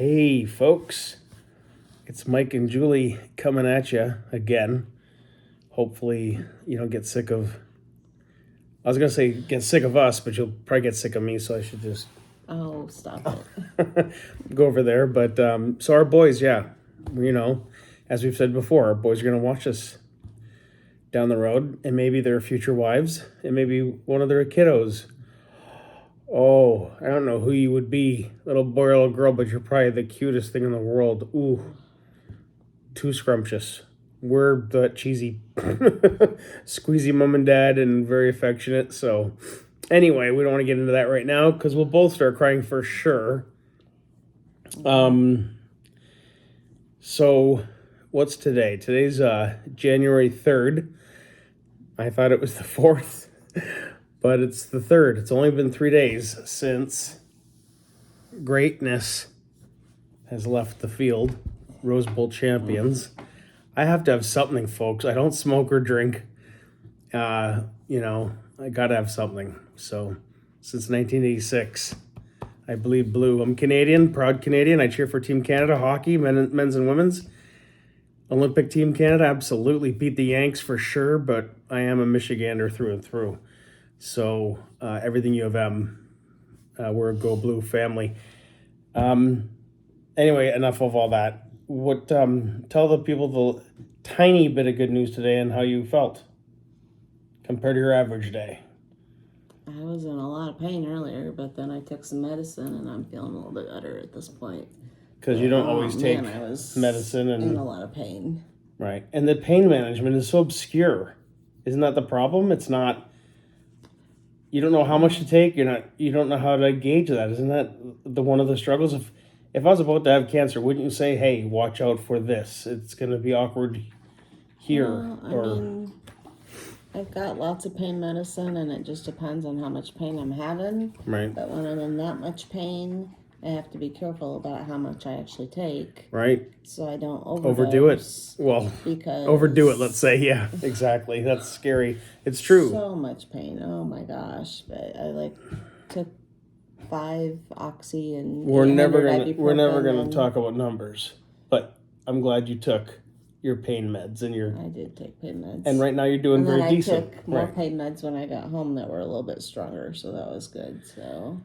Hey, folks. It's Mike and Julie coming at you again. Hopefully, you don't get sick of... I was going to say get sick of us, but you'll probably get sick of me, so I should just... Oh, stop it. go over there. But, so our boys, as we've said before, our boys are going to watch us down the road, and maybe their future wives, and maybe one of their kiddos. Oh, I don't know who you would be, little boy or little girl, but you're probably the cutest thing in the world. Ooh, too scrumptious. We're the cheesy, squeezy mom and dad and very affectionate. So anyway, we don't want to get into that right now because we'll both start crying for sure. So what's today? Today's January 3rd. I thought it was the 4th. But it's the 3rd. It's only been 3 days since greatness has left the field. Rose Bowl champions. I have to have something, folks. I don't smoke or drink. I got to have something. So, since 1986, I bleed blue. I'm Canadian, proud Canadian. I cheer for Team Canada, hockey, men's and women's. Olympic Team Canada, absolutely. Beat the Yanks for sure, but I am a Michigander through and through. So everything U of M, we're a Go Blue family. Anyway, enough of all that. Tell the people the tiny bit of good news today and how you felt compared to your average day. I was in a lot of pain earlier, but then I took some medicine and I'm feeling a little bit better at this point. Because you don't always take medicine and in a lot of pain. Right, and the pain management is so obscure. Isn't that the problem? It's not. You don't know how much to take. You don't know how to gauge that. Isn't that one of the struggles? If I was about to have cancer, wouldn't you say, "Hey, watch out for this. It's going to be awkward here." Well, I've got lots of pain medicine, and it just depends on how much pain I'm having. Right. But when I'm in that much pain, I have to be careful about how much I actually take. Right. So I don't overdo it. Well, because overdo it. Let's say, yeah, exactly. That's scary. It's true. So much pain. Oh my gosh! But I took 5 oxy and we're never gonna talk about numbers. But I'm glad you took your pain meds and I did take pain meds. And right now you're doing very decent. I took more pain meds when I got home that were a little bit stronger, so that was good. So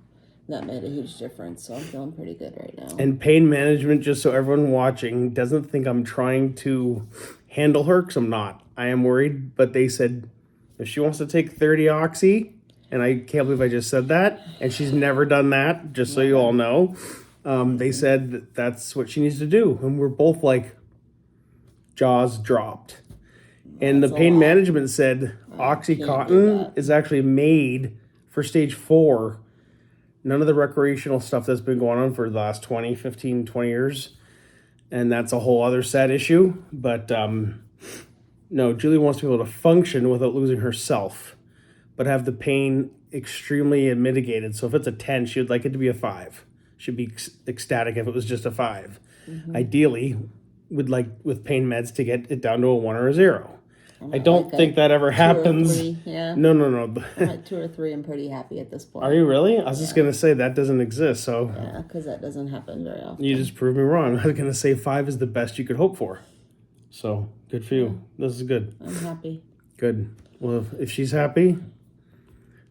that made a huge difference. So I'm feeling pretty good right now. And pain management, just so everyone watching doesn't think I'm trying to handle her, because I'm not. I am worried, but they said if she wants to take 30 oxy, and I can't believe I just said that, and she's never done that, just so you all know. They said that's what she needs to do. And we're both like, jaws dropped. And the pain management said Oxycontin is actually made for stage 4. None of the recreational stuff that's been going on for the last 20 years. And that's a whole other sad issue. But no, Julie wants to be able to function without losing herself, but have the pain extremely mitigated. So if it's a 10, she would like it to be a 5. She'd be ecstatic if it was just a 5. Mm-hmm. Ideally, would like with pain meds to get it down to a 1 or a 0. I don't think that ever happens. 2 or 3, yeah. No. I'm at 2 or 3. I'm pretty happy at this point. Are you really? I was just going to say that doesn't exist. So yeah, because that doesn't happen very often. You just proved me wrong. I was going to say 5 is the best you could hope for. So good for you. This is good. I'm happy. Good. Well, if she's happy,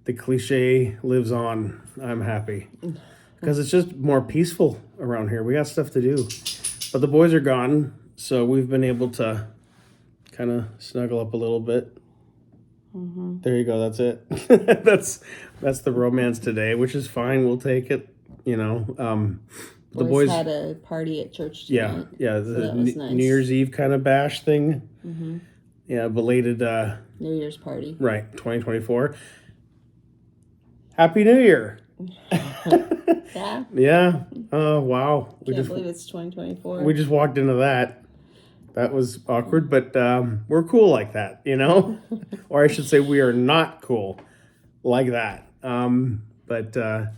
the cliche lives on. I'm happy. Because it's just more peaceful around here. We got stuff to do. But the boys are gone, so we've been able to kind of snuggle up a little bit. Mm-hmm. There you go. That's it. that's the romance today, which is fine. We'll take it. The boys had a party at church tonight. Yeah. So that was nice. New Year's Eve kind of bash thing. Mm-hmm. Yeah, belated New Year's party. Right, 2024. Happy New Year. Yeah. Yeah. Oh, wow. Can't believe it's 2024. We just walked into that. That was awkward, but we're cool like that, Or I should say we are not cool like that. So they're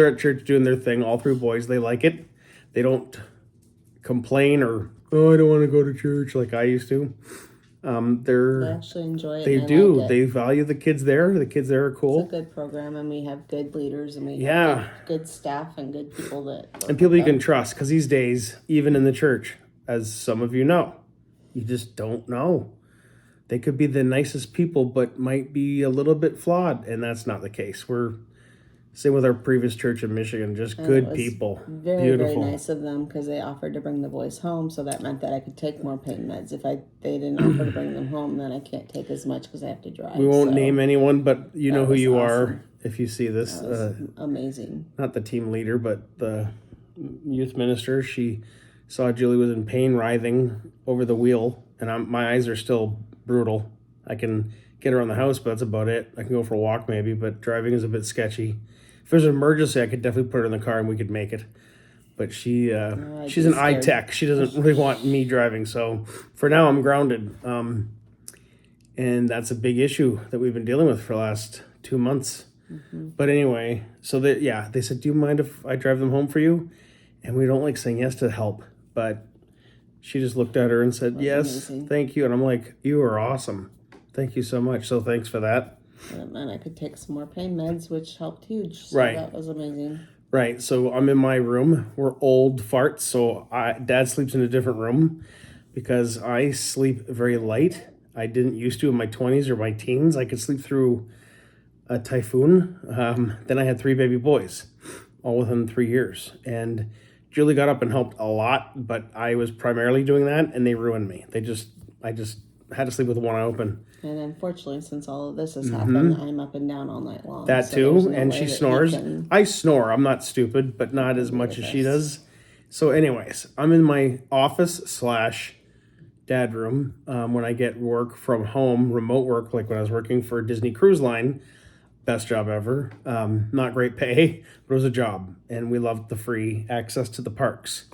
at church doing their thing, all 3 boys. They like it. They don't complain or, I don't want to go to church like I used to. They They're actually enjoy it. they and I do. like it. They value the kids there. The kids there are It's a cool. good program, and we have good leaders, and we Yeah. have good staff and good people that work And people with you can them. trust, because these days, even in the church, as some of you know, you just don't know. They could be the nicest people, but might be a little bit flawed, and that's not the case. We're same with our previous church in Michigan, just And good it was people, very, beautiful. very nice of them because they offered to bring the boys home, so that meant that I could take more pain meds. If they didn't offer to bring them home, then I can't take as much because I have to drive. We won't so name anyone, but you know that who was you awesome. are if you see this. That was amazing. Not the team leader, but the youth minister. She saw Julie was in pain, writhing over the wheel, and my eyes are still brutal. I can get around the house, but that's about it. I can go for a walk maybe, but driving is a bit sketchy. If there's an emergency, I could definitely put her in the car and we could make it. But she's an eye tech. She doesn't really want me driving. So for now, I'm grounded. And that's a big issue that we've been dealing with for the last 2 months. Mm-hmm. But anyway, so they said, do you mind if I drive them home for you? And we don't like saying yes to help. But she just looked at her and said, yes, amazing. thank you. And I'm like, you are awesome. Thank you so much. So thanks for that. And I could take some more pain meds, which helped huge. So Right. that was amazing. Right. So I'm in my room. We're old farts. So Dad sleeps in a different room because I sleep very light. I didn't used to in my 20s or my teens. I could sleep through a typhoon. Then I had 3 baby boys, all within 3 years. And Julie got up and helped a lot, but I was primarily doing that, and they ruined me. I just had to sleep with one eye open. And unfortunately, since all of this has happened, I'm up and down all night long. That so too, there's no and way she that snores. he can- I snore. I'm not stupid, but not as much as she does. So, anyways, I'm in my office / dad room when I get work from home, remote work, like when I was working for Disney Cruise Line. Best job ever. Not great pay, but it was a job, and we loved the free access to the parks.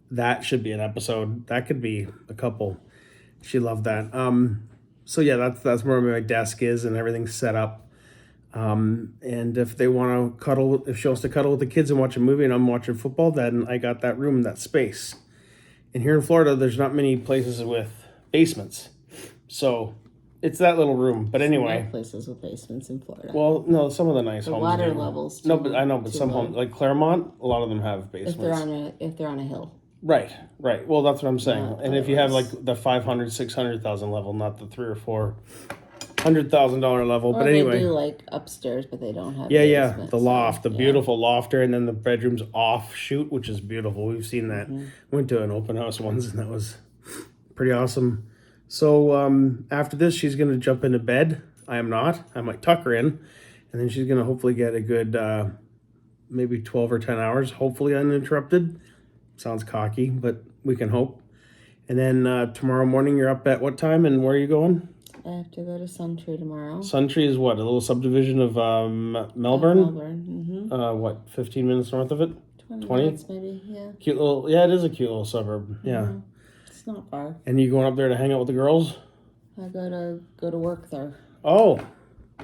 That should be an episode. That could be a couple. She loved that. So yeah, that's where my desk is and everything's set up. And if they want to cuddle, if she wants to cuddle with the kids and watch a movie and I'm watching football, then I got that room, that space. And here in Florida, there's not many places with basements. So it's that little room. But anyway. No places with basements in Florida. Well, no, some of the nice the homes water do. levels. No, but I know, but too some low. homes, like Claremont, a lot of them have basements. if they're on a hill. Right. Well, that's what I'm saying. Not And if you have like otherwise. the 500, 600,000 level, not the $300,000 or $400,000 level. Well, But anyway. they do like upstairs, but they don't have. Yeah, basements, the loft, the yeah. beautiful lofter, and then the bedroom's offshoot, which is beautiful. We've seen that. Went to an open house once, and that was pretty awesome. So after this, she's going to jump into bed. I am not. I might tuck her in, and then she's going to hopefully get a good maybe 12 or 10 hours, hopefully uninterrupted. Sounds cocky, but we can hope. And then tomorrow morning, you're up at what time, and where are you going? I have to go to Suntree tomorrow. Suntree is what, a little subdivision of Melbourne? Melbourne. Mm-hmm. What, 15 minutes north of it? 20 20? minutes maybe. Yeah. Cute little, yeah, it is a cute little suburb. Yeah. Mhm. It's not far. And you going up there to hang out with the girls? I go to work there. Oh.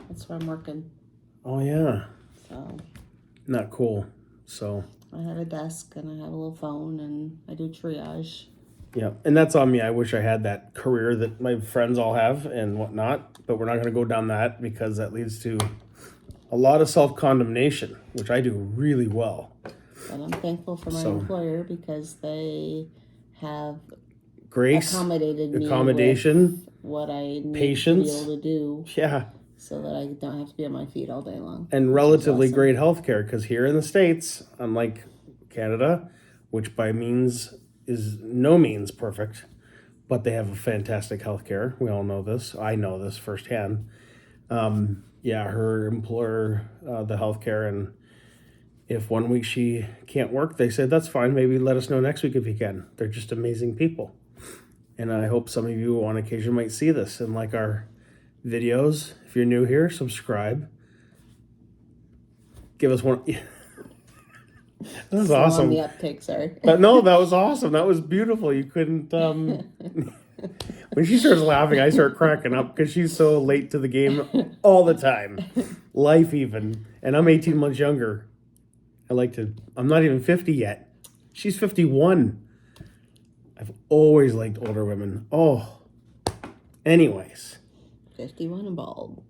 That's where I'm working. Oh, yeah. So Not cool. So, I have a desk and I have a little phone and I do triage. yeah. And that's on me. I wish I had that career that my friends all have and whatnot. But we're not going to go down that because that leads to a lot of self-condemnation, which I do really well. But I'm thankful for my employer because they have Grace, accommodated me accommodation, with what I need patience. to be able to do yeah. so that I don't have to be on my feet all day long. And which is relatively awesome. great healthcare, because here in the States, unlike Canada, which by means is no means perfect, but they have a fantastic healthcare. We all know this. I know this firsthand. Her employer, the healthcare, and if 1 week she can't work, they said, that's fine. Maybe let us know next week if you can. They're just amazing people. And I hope some of you on occasion might see this and like our videos. If you're new here, subscribe. Give us one. That was Slow awesome. on the uptake, sorry. But no, that was awesome. That was beautiful. You couldn't. When she starts laughing, I start cracking up because she's so late to the game all the time. Life even. And I'm 18 months younger. I'm not even 50 yet. She's 51. I've always liked older women. Oh, Anyways. 51 and bald.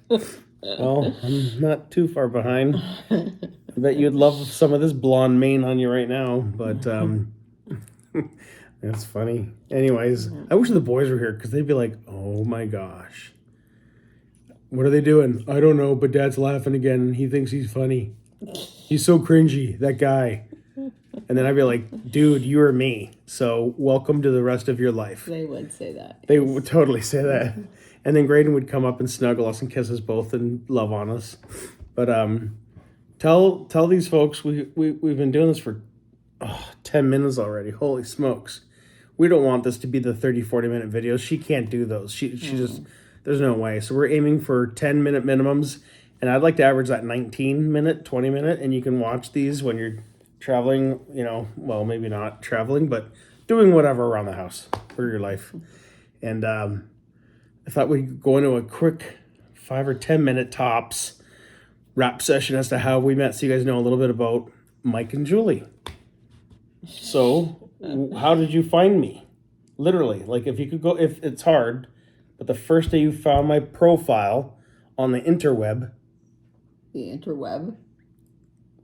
Well, I'm not too far behind. I bet you'd love some of this blonde mane on you right now, but that's funny. Anyways, I wish the boys were here because they'd be like, oh my gosh. What are they doing? I don't know, but Dad's laughing again. He thinks he's funny. He's so cringy, that guy. And then I'd be like, dude, you are me. So welcome to the rest of your life. They would say that. They would totally say that. And then Graydon would come up and snuggle us and kiss us both and love on us. But tell these folks we've been doing this for 10 minutes already. Holy smokes. We don't want this to be the 30, 40-minute videos. She can't do those. She just, there's no way. So we're aiming for 10-minute minimums. And I'd like to average that 19-minute, 20-minute. And you can watch these when you're traveling, well, maybe not traveling, but doing whatever around the house for your life. And I thought we'd go into a quick 5 or 10-minute tops wrap session as to how we met, so you guys know a little bit about Mike and Julie. So, how did you find me? Literally, like if it's hard, but the first day you found my profile on the interweb. The interweb?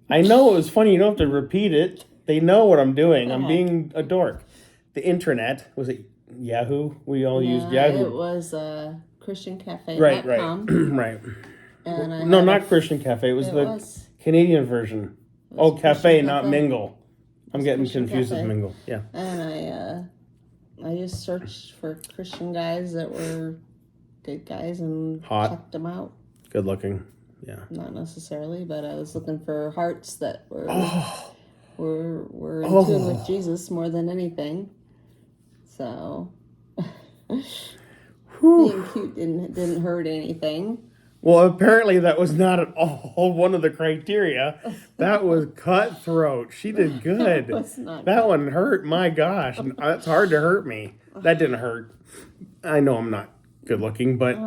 I know, it was funny. You don't have to repeat it. They know what I'm doing. I'm being a dork. The intranet, was it Yahoo? We all used Yahoo. It was ChristianCafe.com. Right. Right. And no, not Christian Cafe. It was Canadian version. Oh, Cafe, not Mingle. I'm getting confused with Mingle. Yeah. And I just searched for Christian guys that were good guys and hot. Checked them out. Good looking. Yeah. Not necessarily, but I was looking for hearts that were in tune with Jesus more than anything. So being cute didn't hurt anything. Well, apparently that was not at all one of the criteria. That was cutthroat. She did good. That one hurt. My gosh. That's hard to hurt me. That didn't hurt. I know I'm not good looking, but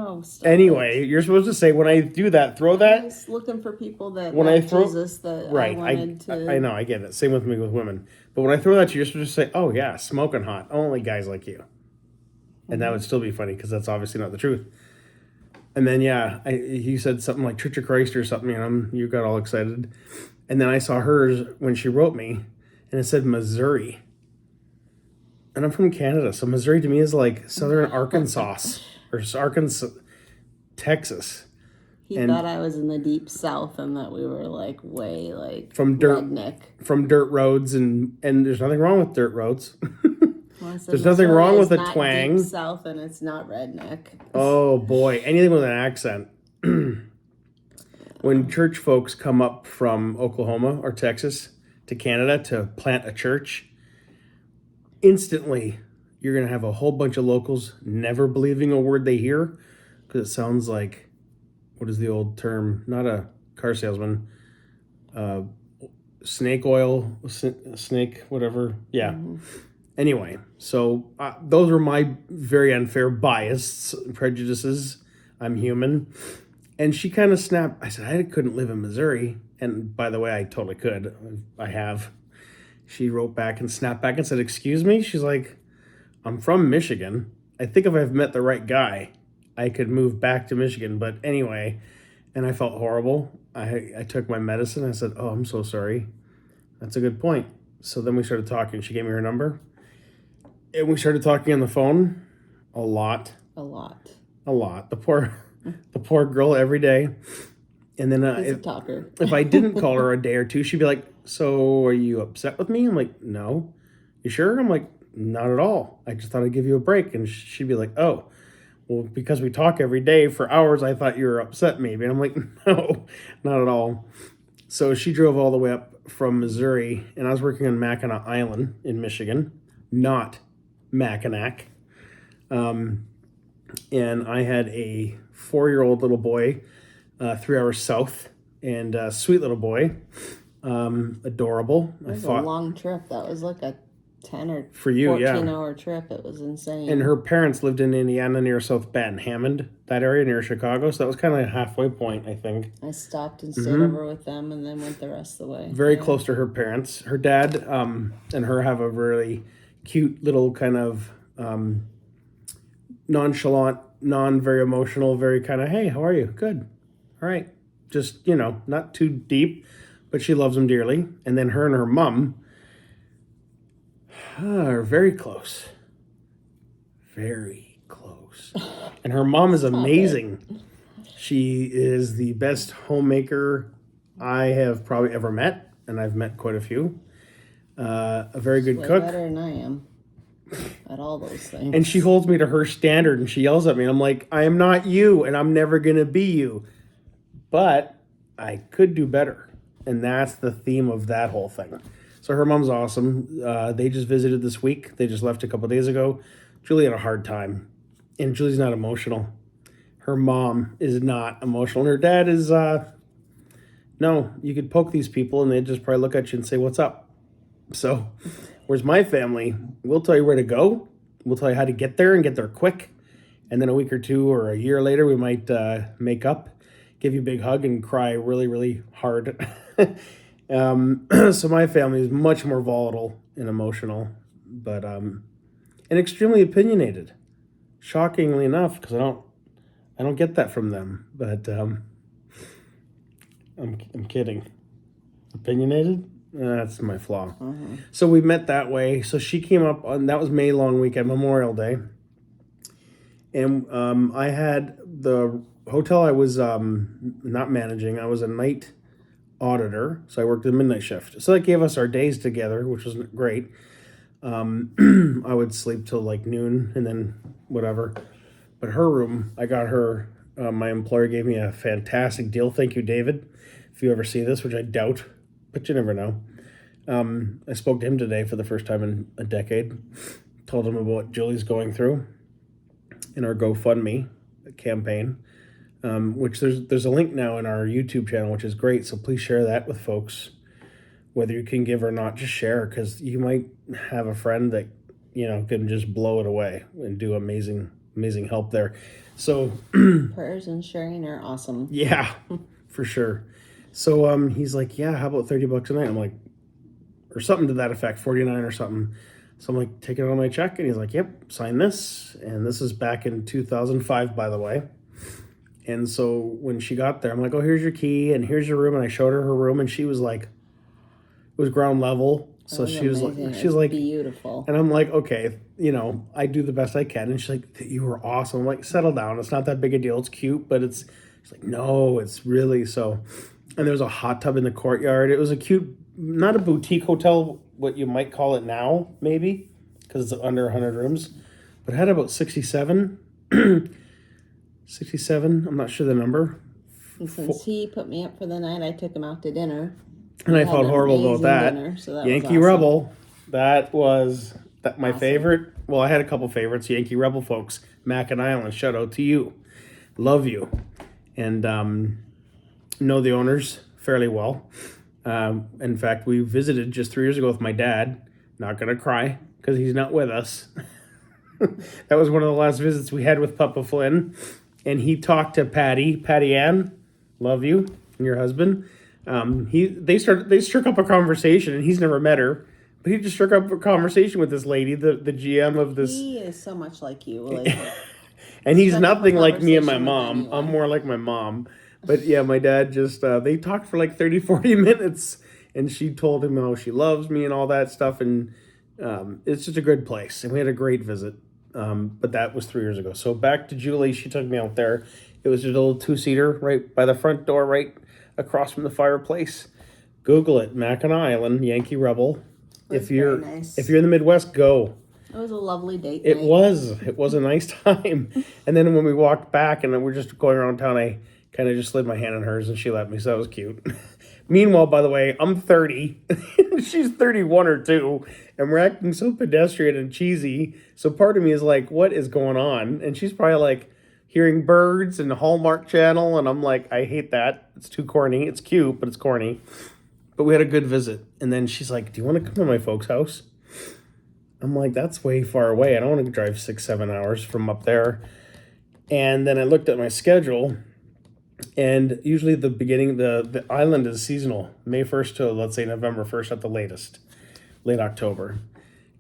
anyway, you're supposed to say when I do that, throw that. I was looking for people that when I throw Jesus that right. I wanted to. I know, I get it. Same with me with women. But when I throw that to you, you're supposed to say, oh yeah, smoking hot. Only guys like you. And that would still be funny because that's obviously not the truth. And then, he said something like Church of Christ or something, and you got all excited. And then I saw hers when she wrote me, and it said Missouri. And I'm from Canada, so Missouri to me is like southern Arkansas or Arkansas, Texas. He thought I was in the deep south and that we were like way like from redneck. From dirt roads, and there's nothing wrong with dirt roads. Well, there's nothing wrong with a twang. Deep south and it's not redneck. Oh boy, anything with an accent. When church folks come up from Oklahoma or Texas to Canada to plant a church, instantly you're going to have a whole bunch of locals never believing a word they hear because it sounds like, what is the old term? Not a car salesman. Snake oil, snake, whatever. Yeah. Mm-hmm. Anyway, so those were my very unfair bias, prejudices. I'm human. And she kind of snapped. I said, I couldn't live in Missouri. And by the way, I totally could. I have. She wrote back and snapped back and said, excuse me? She's like, I'm from Michigan. I think if I've met the right guy, I could move back to Michigan. But anyway, and I felt horrible. I took my medicine. I said, oh, I'm so sorry. That's a good point. So then we started talking. She gave me her number. And we started talking on the phone a lot. The poor girl every day. And then a talker. If I didn't call her a day or two, she'd be like, so are you upset with me? I'm like, no. You sure? I'm like, not at all. I just thought I'd give you a break. And she'd be like, oh, well, because we talk every day for hours, I thought you were upset maybe. And I'm like, no, not at all. So she drove all the way up from Missouri, and I was working on Mackinac Island in Michigan, not Mackinac. And I had a 4-year-old little boy, 3 hours south, and a sweet little boy, adorable. It was a long trip. That was like a 10 or for you, 14-hour trip. It was insane. And her parents lived in Indiana near South Bend, Hammond, that area near Chicago. So that was kind of a halfway point, I think. I stopped and stayed over with them and then went the rest of the way. Very close to her parents. Her dad and her have a really cute little kind of nonchalant, very emotional, very kind of, hey, how are you? Good. All right. Just, not too deep, but she loves him dearly. And then her and her mom are very close. Very close. And her mom is amazing. She is the best homemaker I have probably ever met, and I've met quite a few. A very good cook. Better than I am at all those things. And she holds me to her standard, and she yells at me, and I'm like, I am not you, and I'm never going to be you. But I could do better. And that's the theme of that whole thing. So her mom's awesome. They just visited this week. They just left a couple days ago. Julie had a hard time. And Julie's not emotional. Her mom is not emotional. And her dad is, no, you could poke these people and they'd just probably look at you and say, what's up? So, whereas my family, we'll tell you where to go. We'll tell you how to get there and get there quick. And then a week or two or a year later, we might make up, give you a big hug and cry really, really hard. So my family is much more volatile and emotional, but and extremely opinionated. Shockingly enough, because I don't get that from them. But I'm kidding. Opinionated? That's my flaw. Mm-hmm. So we met that way. So she came up on, that was May long weekend, Memorial Day. And I had the hotel I was not managing. I was a night auditor, so I worked the midnight shift. So that gave us our days together, which was great. I would sleep till like noon and then whatever. But her room, I got her, my employer gave me a fantastic deal. Thank you, David. If you ever see this, which I doubt, but you never know. I spoke to him today for the first time in a decade. Told him about what Julie's going through in our GoFundMe campaign, which there's a link now in our YouTube channel, which is great. So please share that with folks, whether you can give or not. Just share, because you might have a friend that can just blow it away and do amazing help there. So prayers and sharing are awesome. Yeah, for sure. So he's like, yeah, how about $30 a night? I'm like, or something to that effect, 49 or something. So I'm like, taking it on my check, and he's like, yep, sign this. And this is back in 2005, by the way. And so when she got there, I'm like, oh, here's your key and here's your room. And I showed her room, and she was like, it was ground level. So she was like, beautiful. And I'm like, okay, I do the best I can. And she's like, you were awesome. I'm like, settle down. It's not that big a deal. It's cute, but she's like, no, it's really so. And there was a hot tub in the courtyard. It was a cute, not a boutique hotel, what you might call it now, maybe, because it's under 100 rooms. But it had about 67. 67, I'm not sure the number. And since he put me up for the night, I took him out to dinner. And I felt horrible about that. Dinner, so that Yankee was awesome. Rebel. That was my Awesome. favorite. Well, I had a couple favorites. Yankee Rebel folks. Mac and Island. Shout out to you. Love you. And know the owners fairly well. In fact, we visited just 3 years ago with my dad. Not going to cry because he's not with us. That was one of the last visits we had with Papa Flynn. And he talked to Patty Ann. Love you and your husband. They struck up a conversation, and he's never met her, but he just struck up a conversation with this lady, the GM of this. He is so much like you, like, and he's nothing like me and my conversation with mom. anyone. I'm more like my mom. But yeah, my dad just they talked for like 30-40 minutes, and she told him how she loves me and all that stuff, and it's just a good place, and we had a great visit. But that was 3 years ago. So back to Julie, she took me out there. It was just a little 2-seater right by the front door, right across from the fireplace. Google it, Mackinac Island, Yankee Rebel. If you're nice. If you're in the Midwest, go. It was a lovely date. It night. was a nice time. And then when we walked back and we're just going around town, I kind of just slid my hand in hers and she let me, so that was cute. Meanwhile, by the way, I'm 30. She's 31 or 2, and we're acting so pedestrian and cheesy. So part of me is like, what is going on? And she's probably like hearing birds and the Hallmark Channel, and I'm like, I hate that. It's too corny. It's cute, but it's corny. But we had a good visit. And then she's like, do you want to come to my folks' house? I'm like, that's way far away. I don't want to drive 6-7 hours from up there. And then I looked at my schedule, and usually the beginning, the island is seasonal, May 1st to, let's say, November 1st at the latest, late October.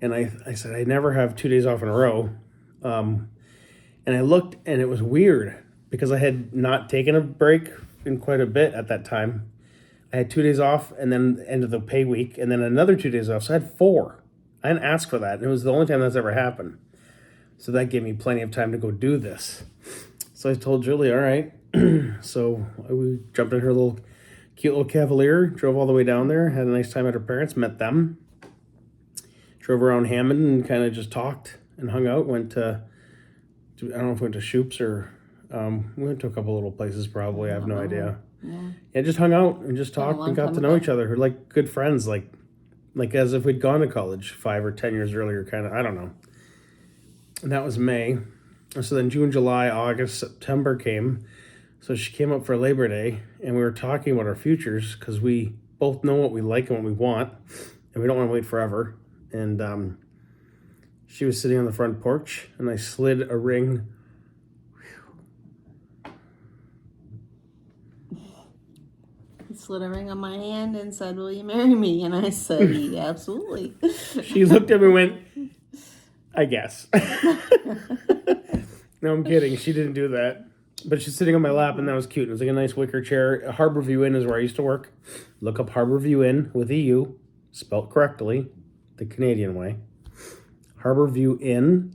And I said, I never have 2 days off in a row. And I looked, and it was weird because I had not taken a break in quite a bit at that time. I had 2 days off, and then end of the pay week, and then another 2 days off. So I had 4. I didn't ask for that. And it was the only time that's ever happened. So that gave me plenty of time to go do this. So I told Julie, all right. So we jumped in her cute little Cavalier, drove all the way down there, had a nice time at her parents, met them, drove around Hammond and kind of just talked and hung out. Went to I don't know if we went to Shoop's or we went to a couple little places probably. I have no idea. Yeah, just hung out and just talked and got to know each other. We're like good friends, like as if we'd gone to college 5 or 10 years earlier, kind of. I don't know. And that was May. So then June, July, August, September came. So she came up for Labor Day, and we were talking about our futures because we both know what we like and what we want, and we don't want to wait forever. And she was sitting on the front porch, and I slid a ring. He slid a ring on my hand and said, "Will you marry me?" And I said, "Yeah, absolutely." She looked at me and went, "I guess." No, I'm kidding. She didn't do that. But she's sitting on my lap, and that was cute. It was like a nice wicker chair. Harborview Inn is where I used to work. Look up Harborview Inn with EU, spelled correctly, the Canadian way. Harborview Inn.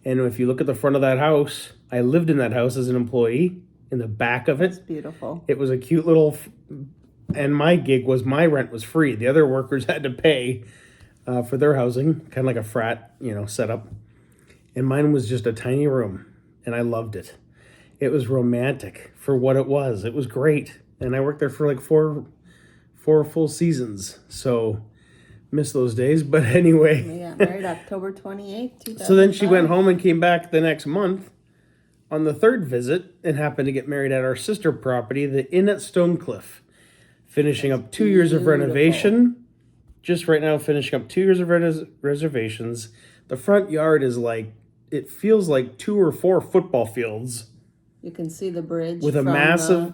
And if you look at the front of that house, I lived in that house as an employee. In the back of it, It's beautiful. it was a cute little, and my gig was my rent was free. The other workers had to pay for their housing, kind of like a frat, setup. And mine was just a tiny room, and I loved it. It was romantic for what it was. It was great. And I worked there for like four full seasons. So miss those days. But anyway. We got married October 28th, 2005. So then she went home and came back the next month on the third visit and happened to get married at our sister property, the Inn at Stonecliff. Finishing up 2 years of renovation. Just right now finishing up 2 years of reservations. The front yard is like, it feels like 2 or 4 football fields. You can see the bridge with a massive,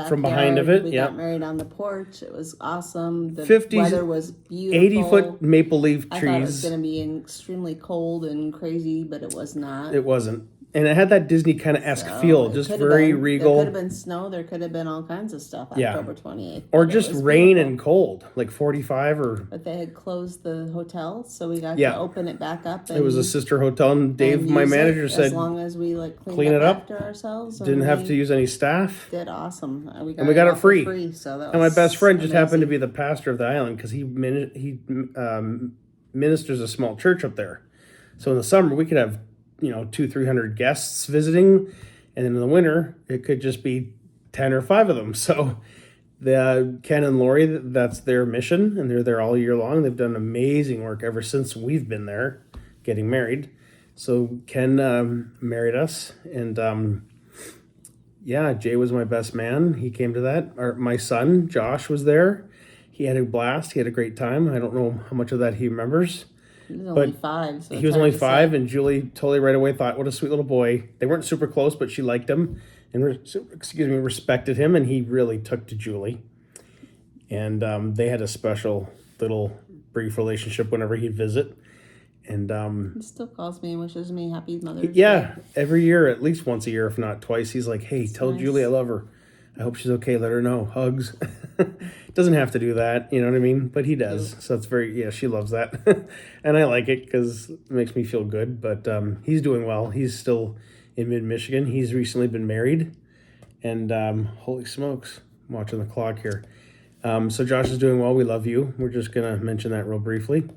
from behind of it. We got married on the porch. It was awesome. The 50s, weather was beautiful. 80-foot maple leaf trees. I thought it was going to be extremely cold and crazy, but it was not. It wasn't. And it had that Disney kind of esque feel, just very regal. There could have been snow. There could have been all kinds of stuff October 28th. Or just rain and cold, like 45 or... But they had closed the hotel, so we got to open it back up. And, it was a sister hotel, and Dave, my manager, said... As long as we clean it up after ourselves. Didn't have to use any staff. Did awesome. We got it free. So that was and my best friend amazing. Just happened to be the pastor of the island because he ministers a small church up there. So in the summer, we could have 200-300 guests visiting, and then in the winter it could just be 10 or 5 of them. So the Ken and Lori, that's their mission, and they're there all year long. They've done amazing work ever since we've been there getting married. So Ken married us, and Jay was my best man. He came to that. My son Josh was there. He had a blast. He had a great time. I don't know how much of that he remembers. He was only 5. So he was only 5, and Julie totally right away thought, what a sweet little boy. They weren't super close, but she liked him and respected him, and he really took to Julie. And they had a special little brief relationship whenever he'd visit. And he still calls me and wishes me happy Mother's Day. Yeah, every year, at least once a year, if not twice. He's like, hey, tell Julie I love her. I hope she's okay. Let her know. Hugs. Doesn't have to do that, you know what I mean? But he does. So it's she loves that. And I like it because it makes me feel good. But he's doing well. He's still in mid-Michigan. He's recently been married. And holy smokes, I'm watching the clock here. So Josh is doing well. We love you. We're just going to mention that real briefly.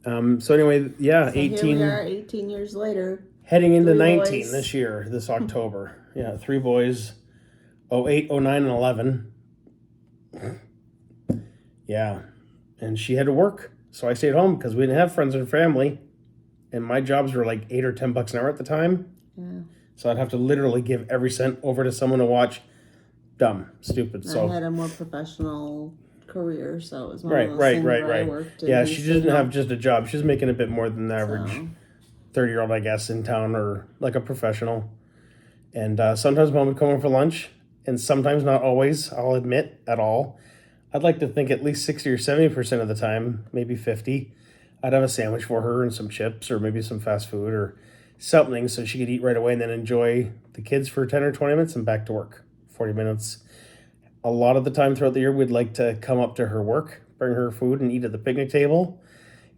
So anyway, So 18. Here we are 18 years later. Heading into 19 boys. This year, this October. 3 boys. 08, 09, and 11. Yeah. And she had to work. So I stayed home because we didn't have friends or family. And my jobs were like $8 or $10 an hour at the time. Yeah. So I'd have to literally give every cent over to someone to watch. Dumb. Stupid. So I had a more professional career, so it was one right. of those things where I worked. Yeah, she didn't have just a job. She was making a bit more than the average 30-year-old, I guess, in town, or like a professional. And sometimes Mom would come over for lunch. And sometimes, not always, I'll admit, at all. I'd like to think at least 60 or 70% of the time, maybe 50, I'd have a sandwich for her and some chips or maybe some fast food or something so she could eat right away and then enjoy the kids for 10 or 20 minutes and back to work. 40 minutes. A lot of the time throughout the year, we'd like to come up to her work, bring her food and eat at the picnic table.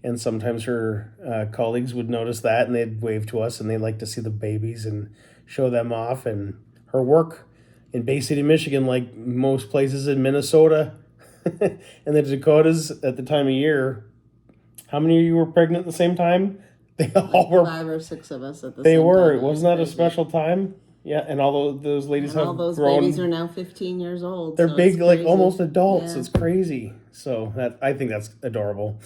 And sometimes her colleagues would notice that and they'd wave to us and they'd like to see the babies and show them off. And her work in Bay City, Michigan, like most places in Minnesota and the Dakotas at the time of year, how many of you were pregnant at the same time? They all were. 5 or 6 of us at the They same were. time. It was Wasn't that a crazy. special time? Yeah, and all those ladies And have all those grown. babies are now 15 years old. They're so big, it's like crazy. almost adults. Yeah. It's crazy. So that I think that's adorable,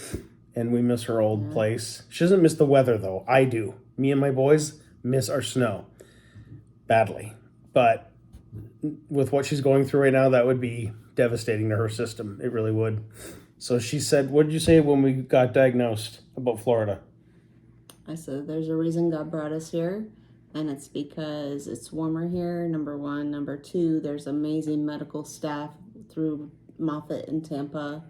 and we miss her old place. She doesn't miss the weather though. I do. Me and my boys miss our snow badly, but with what she's going through right now, that would be devastating to her system. It really would. So she said, "What did you say when we got diagnosed about Florida?" I said, there's a reason God brought us here, and it's because it's warmer here, number one. Number two, there's amazing medical staff through Moffitt and Tampa.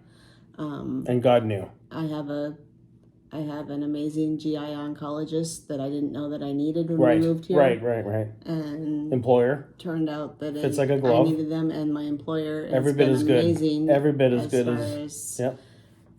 And God knew. I have an amazing GI oncologist that I didn't know that I needed when Right, we moved here. right. And Employer. turned out that Fits like a glove. I needed them, and my employer has Every bit been as good. amazing. Every bit as good far as. Yep.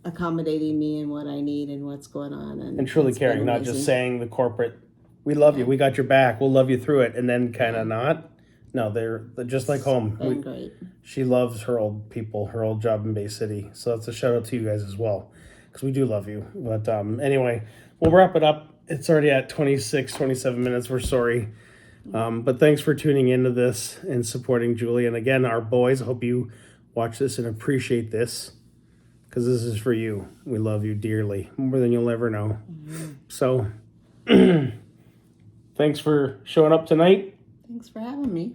accommodating me and what I need and what's going on, And truly it's been caring, not just amazing. saying the corporate, "We love you, we got your back, we'll love you through it," and then kind of not. No, they're just like home. Been great. She loves her old people, her old job in Bay City. So that's a shout out to you guys as well, because we do love you. But anyway, we'll wrap it up. It's already at 26, 27 minutes. We're sorry. But thanks for tuning into this and supporting Julie. And again, our boys, I hope you watch this and appreciate this, because this is for you. We love you dearly, more than you'll ever know. So thanks for showing up tonight. Thanks for having me.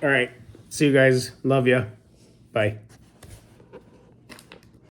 All right. See you guys. Love ya. Bye.